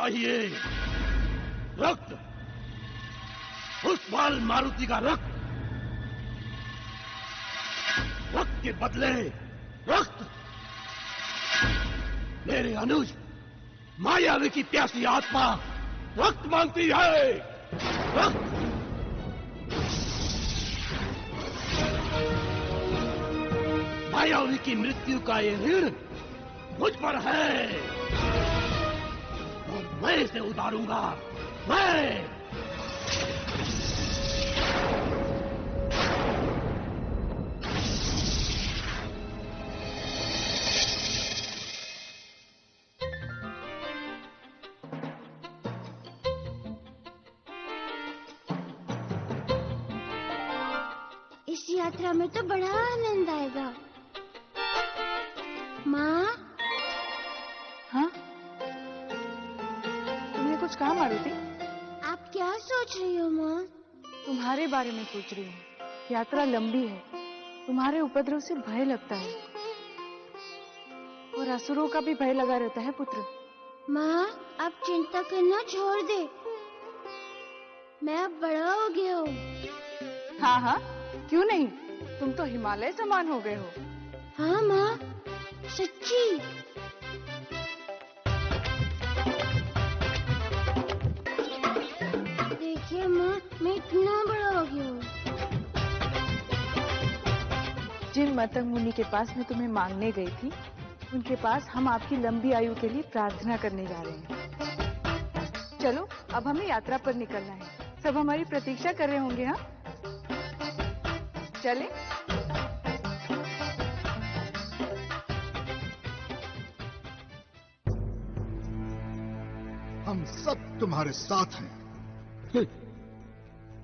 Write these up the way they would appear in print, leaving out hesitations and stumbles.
चाहिए रक्त, उस बाल मारुति का रक्त। रक्त के बदले रक्त। मेरे अनुज मायावी की प्यासी आत्मा रक्त मांगती है, रक्त। मायावी की मृत्यु का ये ऋण मुझ पर है और मैं इसे उतारूंगा, मैं। इस यात्रा में तो बड़ा आनंद आएगा। माँ? हाँ? तुम्हें कुछ कहा मारुति? आप क्या सोच रही हो माँ? तुम्हारे बारे में सोच रही हूँ। यात्रा लंबी है, तुम्हारे उपद्रव से भय लगता है और असुरों का भी भय लगा रहता है पुत्र। माँ, आप चिंता करना छोड़ दे। मैं अब बड़ा हो गया हूँ। हाँ हाँ, क्यों नहीं? तुम तो हिमालय समान हो गए हो। हाँ माँ, सच्ची। देखिए माँ, मैं इतना बड़ा हो गया हूँ। जिन मतंग मुनि के पास मैं तुम्हें मांगने गई थी, उनके पास हम आपकी लंबी आयु के लिए प्रार्थना करने जा रहे हैं। चलो, अब हमें यात्रा पर निकलना है। सब हमारी प्रतीक्षा कर रहे होंगे। हाँ, चले। हम सब तुम्हारे साथ हैं।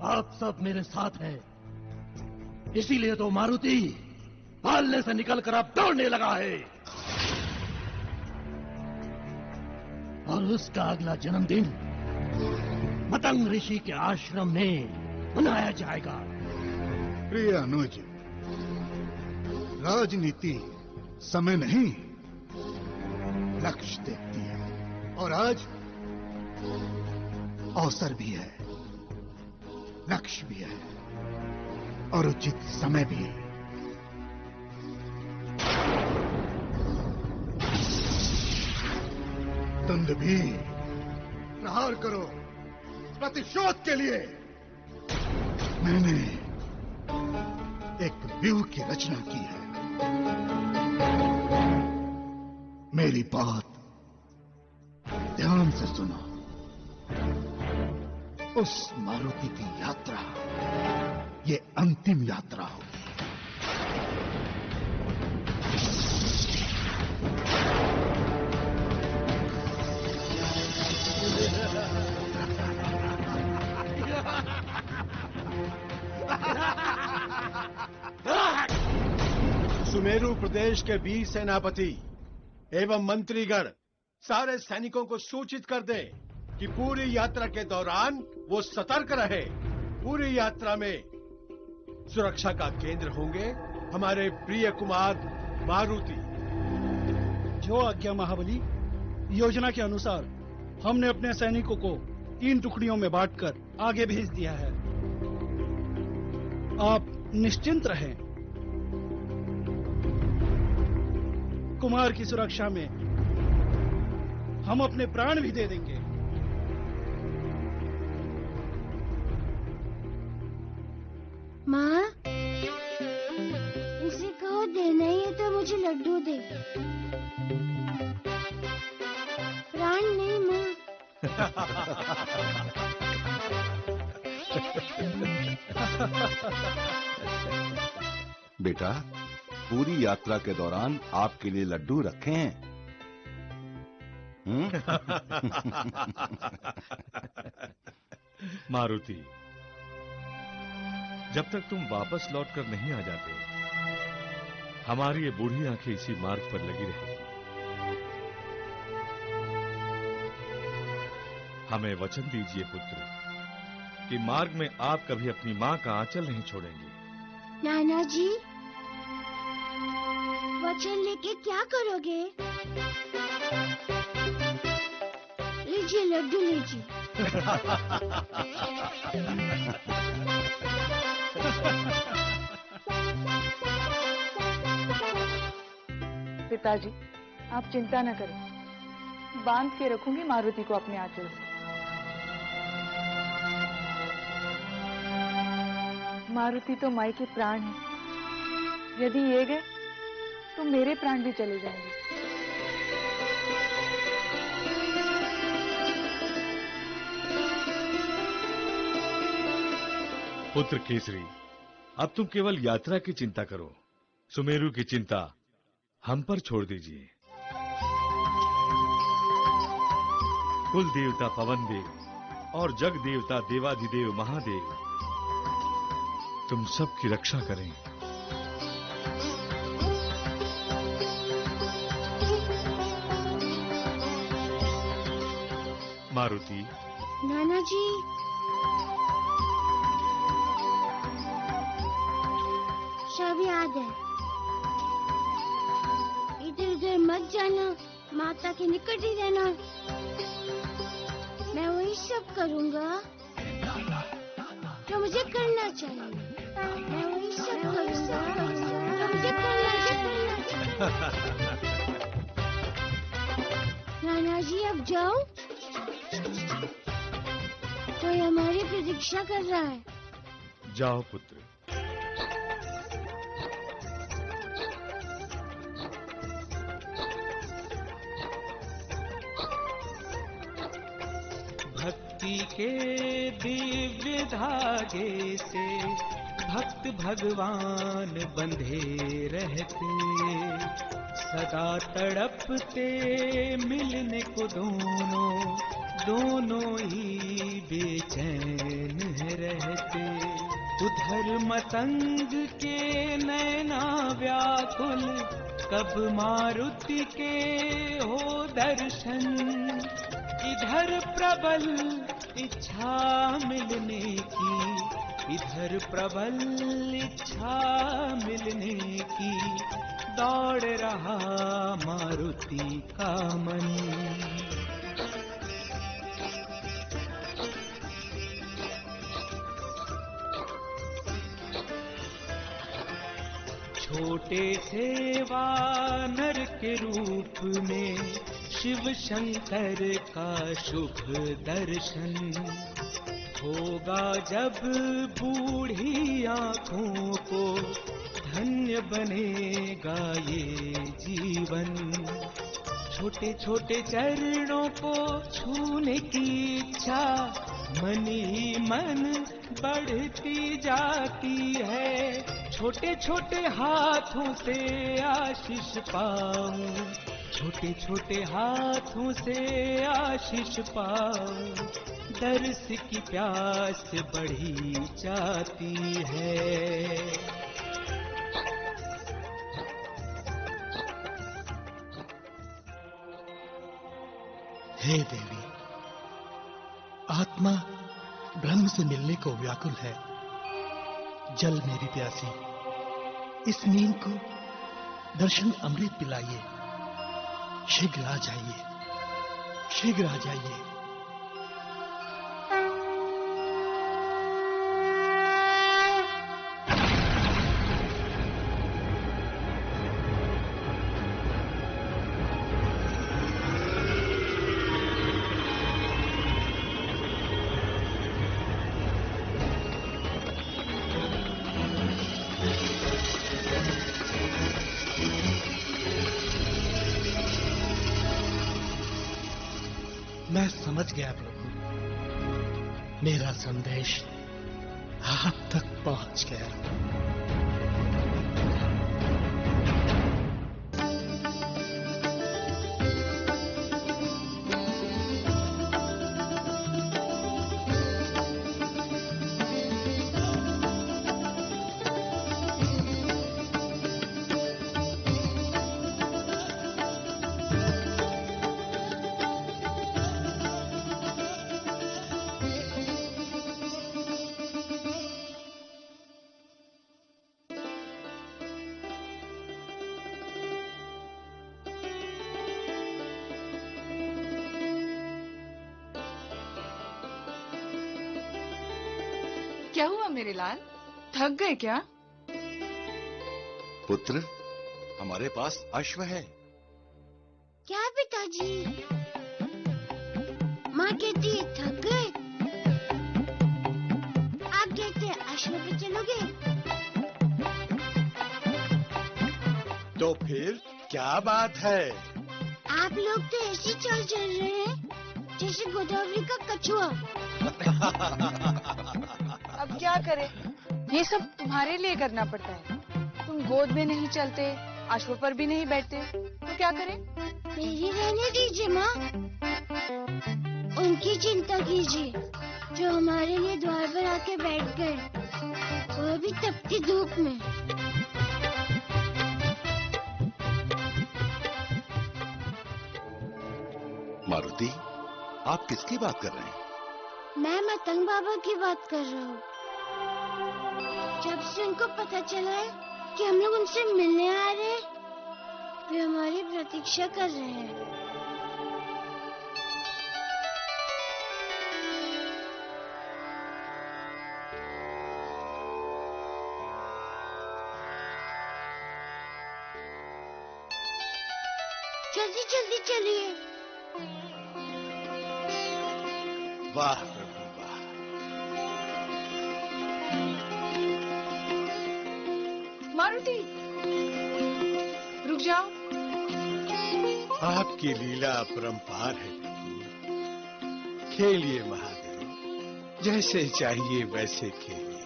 आप सब मेरे साथ हैं, इसीलिए तो मारुति पालने से निकलकर अब दौड़ने लगा है। और उसका अगला जन्मदिन मतंग ऋषि के आश्रम में मनाया जाएगा। प्रिय अनुज, राजनीति समय नहीं, लक्ष्य देखती है। और आज अवसर भी है, लक्ष्य भी है और उचित समय भी। भी प्रहार करो प्रतिशोध के लिए। मैंने एक व्यूह की रचना की है। मेरी बात ध्यान से सुनो। उस मारुति की यात्रा ये अंतिम यात्रा होगी। सुमेरु प्रदेश के 20 सेनापति एवं मंत्रीगण सारे सैनिकों को सूचित कर दें कि पूरी यात्रा के दौरान वो सतर्क रहे। पूरी यात्रा में सुरक्षा का केंद्र होंगे हमारे प्रिय कुमार मारुति। जो आज्ञा महाबली। योजना के अनुसार हमने अपने सैनिकों को 3 टुकड़ियों में बांटकर आगे भेज दिया है। आप निश्चिंत रहें। कुमार की सुरक्षा में हम अपने प्राण भी दे देंगे। माँ, इसे कहो देना ही है तो मुझे लड्डू दे। प्राण नहीं माँ। बेटा, पूरी यात्रा के दौरान आपके लिए लड्डू रखे हैं। मारुति, जब तक तुम वापस लौटकर नहीं आ जाते, हमारी ये बूढ़ी आंखें इसी मार्ग पर लगी रहेंगी। हमें वचन दीजिए पुत्र कि मार्ग में आप कभी अपनी मां का आंचल नहीं छोड़ेंगे। नाना जी, वचन लेके क्या करोगे? ले लीजिए लड्डू लीजिए। पिताजी, आप चिंता न करें, बांध के रखूंगी मारुति को अपने आंचल से। मारुति तो माई के प्राण है, यदि ये गए तो मेरे प्राण भी चले जाएंगे। पुत्र केसरी, अब तुम केवल यात्रा की चिंता करो, सुमेरु की चिंता हम पर छोड़ दीजिए। कुल देवता पवन देव और जग देवता देवाधिदेव महादेव तुम सबकी रक्षा करें। मारुति। नाना जी, सब याद है। इधर उधर मत जाना, माता के निकट ही रहना। मैं वही सब करूंगा जो मुझे करना चाहिए। मैं वही सब करूंगा जो मुझे करना चाहिए। नाना जी, अब जाओ, कोई हमारी प्रतीक्षा कर रहा है। जाओ पुत्र। भक्ति के दिव्य धागे से भक्त भगवान बंधे रहते, सदा तड़पते मिलने को दोनों ही बेचैन रहते। उधर मतंग के नैना व्याकुल, कब मारुति के हो दर्शन। इधर प्रबल इच्छा मिलने की, इधर प्रबल इच्छा मिलने की, दौड़ रहा मारुति का मन। छोटे से वानर के रूप में शिव शंकर का शुभ दर्शन होगा जब बूढ़ी आँखों को, धन्य बनेगा ये जीवन। छोटे छोटे चरणों को छूने की इच्छा मन ही मन बढ़ती जाती है। छोटे छोटे हाथों से आशीष पाऊं, छोटे छोटे हाथों से आशीष पाऊं, दर्श की प्यास बढ़ी जाती है। हे देवी, आत्मा ब्रह्म से मिलने को व्याकुल है। जल मेरी प्यासी, इस नींद को दर्शन अमृत पिलाइए। शीघ्र आ जाइए, शीघ्र आ जाइए। मैं समझ गया प्रभु, मेरा संदेश आप तक पहुंच गया। क्या हुआ मेरे लाल, थक गए क्या? पुत्र, हमारे पास अश्व है। क्या पिताजी? माँ कहती है थक गए, आप कहते हैं अश्व पे चलोगे। तो फिर क्या बात है? आप लोग तो ऐसे चल रहे हैं जैसे गोदावरी का कछुआ। अब क्या करें, ये सब तुम्हारे लिए करना पड़ता है। तुम गोद में नहीं चलते, अश्व पर भी नहीं बैठते, तो क्या करें? मेरी रहने दीजिए माँ, उनकी चिंता कीजिए जो हमारे लिए द्वार पर आके बैठ गए, वो भी तपती धूप में। मारुति, आप किसकी बात कर रहे हैं? मैं मतंग बाबा की बात कर रहा हूँ। जब से उनको पता चला है कि हम लोग उनसे मिलने आ रहे हैं, वे हमारी प्रतीक्षा कर रहे हैं। जल्दी जल्दी चलिए। वाह प्रभु वाह। मारुति, रुक जाओ। आपकी लीला अपरंपार है प्रभु। खेलिए महादेव, जैसे चाहिए वैसे खेलिए।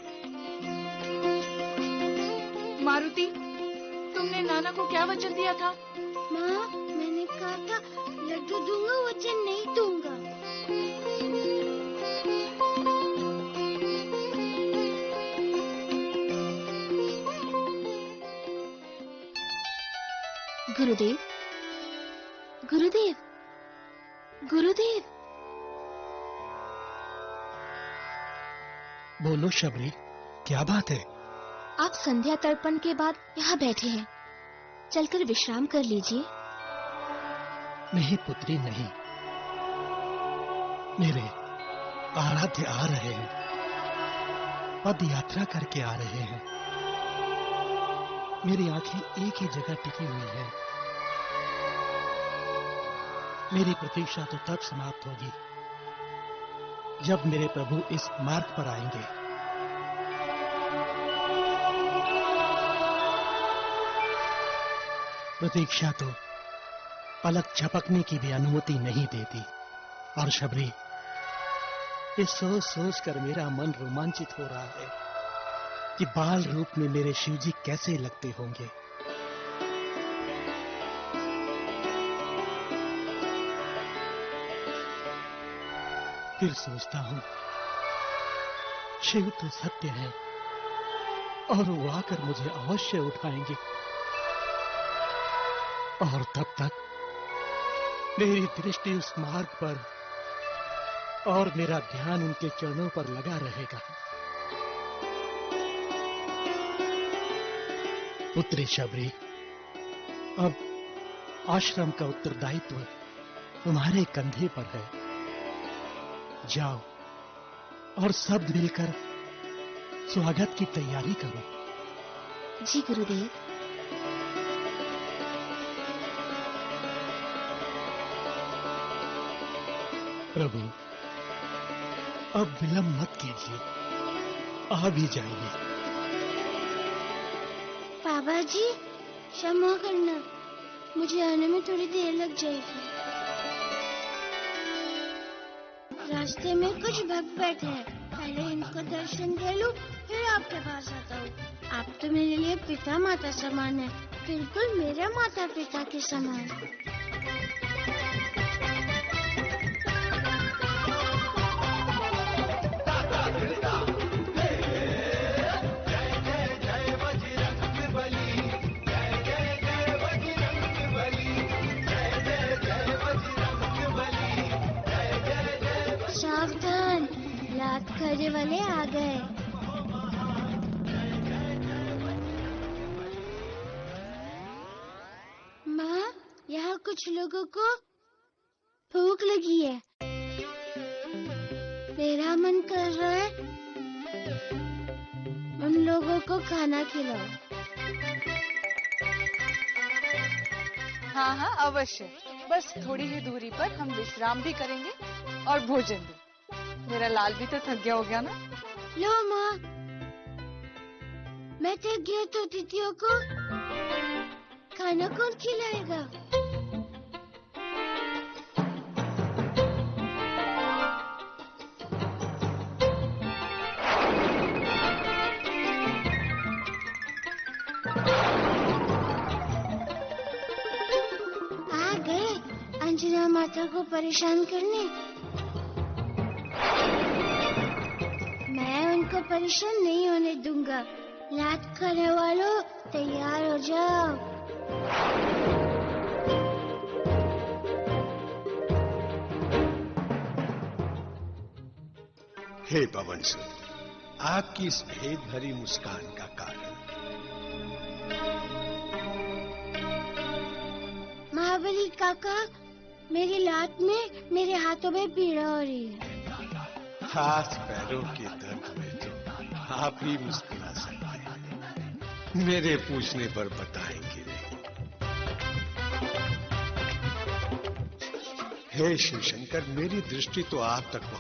मारुति, तुमने नाना को क्या वचन दिया था? माँ, मैंने कहा था लड्डू दूंगा, वचन नहीं दूंगा। गुरुदेव, गुरुदेव, गुरुदेव। बोलो शबरी, क्या बात है? आप संध्या तर्पण के बाद यहाँ बैठे हैं, चलकर विश्राम कर लीजिए। नहीं पुत्री नहीं, मेरे आराध्य आ रहे हैं, पद यात्रा करके आ रहे हैं। मेरी आंखें एक ही जगह टिकी हुई है। मेरी प्रतीक्षा तो तब समाप्त होगी जब मेरे प्रभु इस मार्ग पर आएंगे। प्रतीक्षा तो पलक झपकने की भी अनुमति नहीं देती। और शबरी, ये सोच सोच कर मेरा मन रोमांचित हो रहा है कि बाल रूप में मेरे शिवजी कैसे लगते होंगे। फिर सोचता हूं, शिव तो सत्य है और वो आकर मुझे अवश्य उठाएंगे, और तब तक मेरी दृष्टि उस मार्ग पर और मेरा ध्यान उनके चरणों पर लगा रहेगा। पुत्री शबरी, अब आश्रम का उत्तरदायित्व तुम्हारे कंधे पर है। जाओ और सब मिलकर स्वागत की तैयारी करो। जी गुरुदेव। प्रभु, अब विलंब मत कीजिए, आ भी जाइए। बाबा जी, क्षमा करना, मुझे आने में थोड़ी देर लग जाएगी। रास्ते में कुछ भक्त बैठे हैं, पहले इनको दर्शन दे लूं, फिर आपके पास आता हूँ। आप तो मेरे लिए पिता माता समान है, बिल्कुल मेरे माता पिता के समान। सावधान, लात खाने वाले आ गए। माँ, यहाँ कुछ लोगों को भूख लगी है। मेरा मन कर रहा है उन लोगों को खाना खिलाओ। हाँ हाँ अवश्य। बस थोड़ी ही दूरी पर हम विश्राम भी करेंगे और भोजन भी। मेरा लाल भी तो थक गया होगा ना। लो माँ, मैं थक गया तो तिथियों को खाना कौन खिलाएगा? आ गए अंजना माता को परेशान करने। मैं उनको परेशान नहीं होने दूंगा। लात खाने वालों तैयार हो जाओ। हे पवन सुत, आपकी इस भेद भरी मुस्कान का कारण? महाबली काका, मेरी लात में मेरे हाथों में पीड़ा हो रही है। हाथ पैरों के दर्द में तो आप ही मुस्कुरा सकते हैं, मेरे पूछने पर बताएंगे नहीं। हे शिवशंकर, मेरी दृष्टि तो आप तक